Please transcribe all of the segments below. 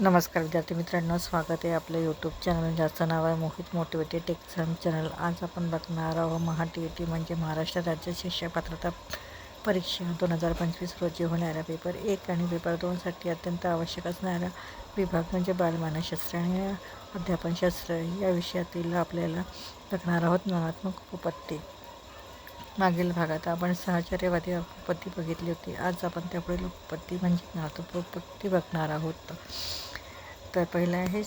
नमस्कार विद्यार्थी मित्रांनो, स्वागत आहे आपलं यूट्यूब चॅनल ज्याचं नाव आहे मोहित मोटिवेटेड एक्झाम चॅनल। आज आपण बघणार आहोत महा-TET म्हणजे महाराष्ट्र राज्य शिष्य पात्रता परीक्षा 2025 रोजी होणाऱ्या पेपर 1 आणि पेपर 2साठी अत्यंत आवश्यक असणारा विभाग म्हणजे बालमानसशास्त्र आणि अध्यापनशास्त्र या विषयातील आपल्याला बघणार आहोत ज्ञानात्मक उपपत्ती। मागील भागात आपण साहचर्यवादी उपपत्ती बघितली होती। आज आपण त्यापुढील उपपत्ती म्हणजे ज्ञानात्मक उपपत्ती बघणार आहोत। तर पहिलं आहे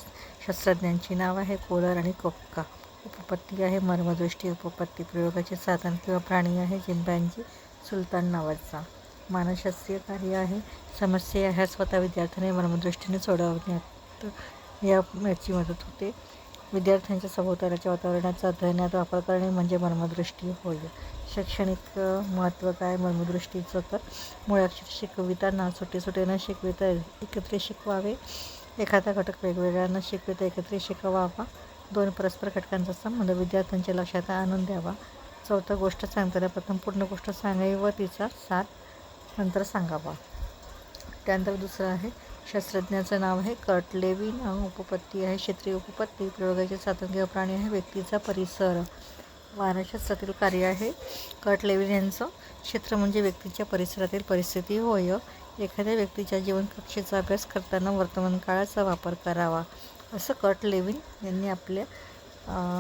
शास्त्रज्ञांची नाव आहे कोलर आणि कोप्का। उपपत्ती आहे मर्मदृष्टी उपपत्ती। प्रयोगाचे साधन किंवा प्राणी आहे चिंपॅन्झी सुलतान नावाचा। मानसशास्त्रीय कार्य आहे समस्या ह्या स्वतः विद्यार्थ्याने मर्मदृष्टीने सोडवण्यात याची मदत होते। विद्यार्थ्यांच्या सभोवतालच्या वातावरणाचा अध्ययनात वापर करणे म्हणजे मर्मदृष्टी होय। शैक्षणिक महत्त्व काय मर्मदृष्टीचं, तर मुळाक्षर शिकविताना सुटे न शिकविता एकत्रित शिकवावे। एखादा घटक वेगवेगळा न शिकविता एकत्रित शिकवावा। 2 परस्पर घटकांचा संबंध विद्यार्थ्यांच्या लक्षात आणून द्यावा। 4 गोष्ट सांगताना प्रथम पूर्ण गोष्ट सांगावी व तिचा सार नंतर सांगावा। त्यानंतर दुसरं आहे शास्त्रज्ञाचं नाव आहे कर्ट लेविन। उपपत्ती आहे क्षेत्रीय उपपत्ती। प्रयोगाचे साधन किंवा प्राणी आहे व्यक्तीचा परिसर। मानसशास्त्रातील कार्य आहे कर्ट लेविन यांचं क्षेत्र म्हणजे व्यक्तीच्या परिसरातील परिस्थिती होय। एखाद्या व्यक्तीच्या जीवनकक्षेचा अभ्यास करताना वर्तमान काळाचा वापर करावा असं कर्ट लेविन यांनी आपल्या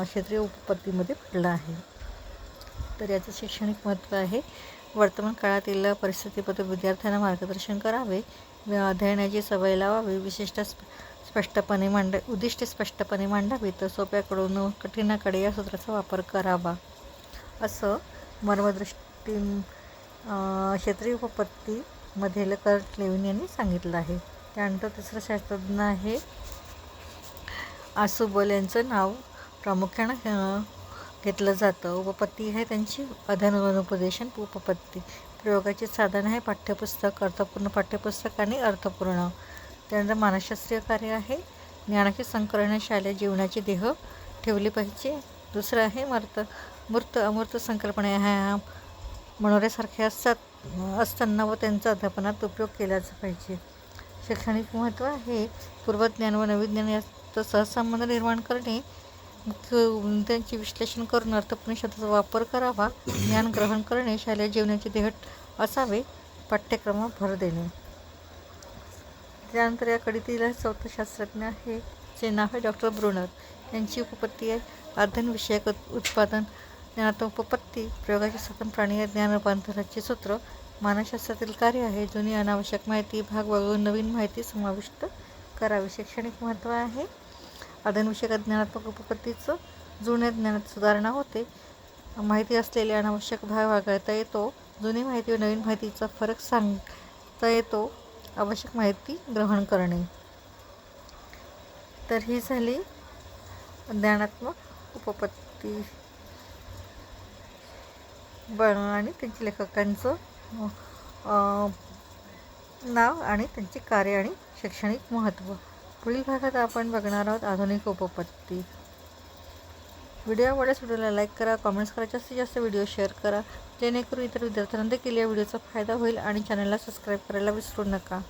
क्षेत्रीय उपपत्तीमध्ये म्हटलं आहे। तर याचं शैक्षणिक महत्त्व आहे वर्तमान काळातील परिस्थितीबद्दल विद्यार्थ्यांना मार्गदर्शन करावे, अध्ययनाची सवय लावावी, उद्दिष्टे स्पष्टपणे मांडावी, तर सोप्याकडून कठीणाकडे या सूत्राचा वापर करावा असं मर्मदृष्टी क्षेत्रीय उपपत्तीमधील कर्ट लेविन यांनी सांगितलं आहे। त्यानंतर तिसरं शास्त्रज्ञ आहे आसुबल यांचं नाव प्रामुख्यानं घेतलं जातं। उपपत्ती आहे त्यांची अध्ययन उपपत्ती। प्रयोगाचे साधन आहे पाठ्यपुस्तक, अर्थपूर्ण पाठ्यपुस्तक आणि अर्थपूर्ण। त्यानंतर मानसशास्त्रीय कार्य आहे ज्ञानाचे संकलन, शालेय जीवनाची देह ठेवली पाहिजे। दुसरं आहे मूर्त अमूर्त संकल्पना ह्या मनोऱ्यासारख्या असताना व त्यांचा अध्यापनात उपयोग केलाच पाहिजे। शैक्षणिक महत्त्व आहे पूर्वज्ञान व नवीन ज्ञान याचा सहसंबंध निर्माण करणे, त्यांचे विश्लेषण करून अर्थपूर्ण शब्दाचा वापर करावा, ज्ञान ग्रहण करणे, शालेय जीवनाचे ध्येय असावे, पाठ्यक्रमावर भर देणे। त्यानंतर या कडीतील 4थं शास्त्रज्ञ आहे जे नाव आहे डॉक्टर ब्रुनर। यांची उपपत्ती आहे अध्ययनविषयक उत्पादन ज्ञानात्मक उपपत्ती। प्रयोगाचे साधन प्राणी आहे ज्ञान रूपांतराचे सूत्र। मानसशास्त्रातील कार्य आहे जुनी अनावश्यक माहिती भाग वगळून नवीन माहिती समाविष्ट करावी। शैक्षणिक महत्त्व आहे अध्ययनविषयक ज्ञानात्मक उपपत्तीचं जुन्या ज्ञानात सुधारणा होते, माहिती असलेले अनावश्यक भाग वगळता येतो, जुनी माहिती व नवीन माहितीचा फरक सांगता येतो, आवश्यक माहिती ग्रहण करणे। तर ही झाली ज्ञानात्मक उपपत्ती आणि त्यांच्या लेखकांचं नाव आणि त्यांचे कार्य आणि शैक्षणिक महत्त्व। पुढील भागात आपण बघणार आहोत आधुनिक उपपत्ती। व्हिडिओ आवडल्यास व्हिडिओला लाईक करा, कॉमेंट्स करा, जास्तीत जास्त व्हिडिओ शेअर करा जेणेकरून इतर विद्यार्थ्यांना देखील या व्हिडिओचा फायदा होईल आणि चॅनलला सबस्क्राईब करायला विसरू नका।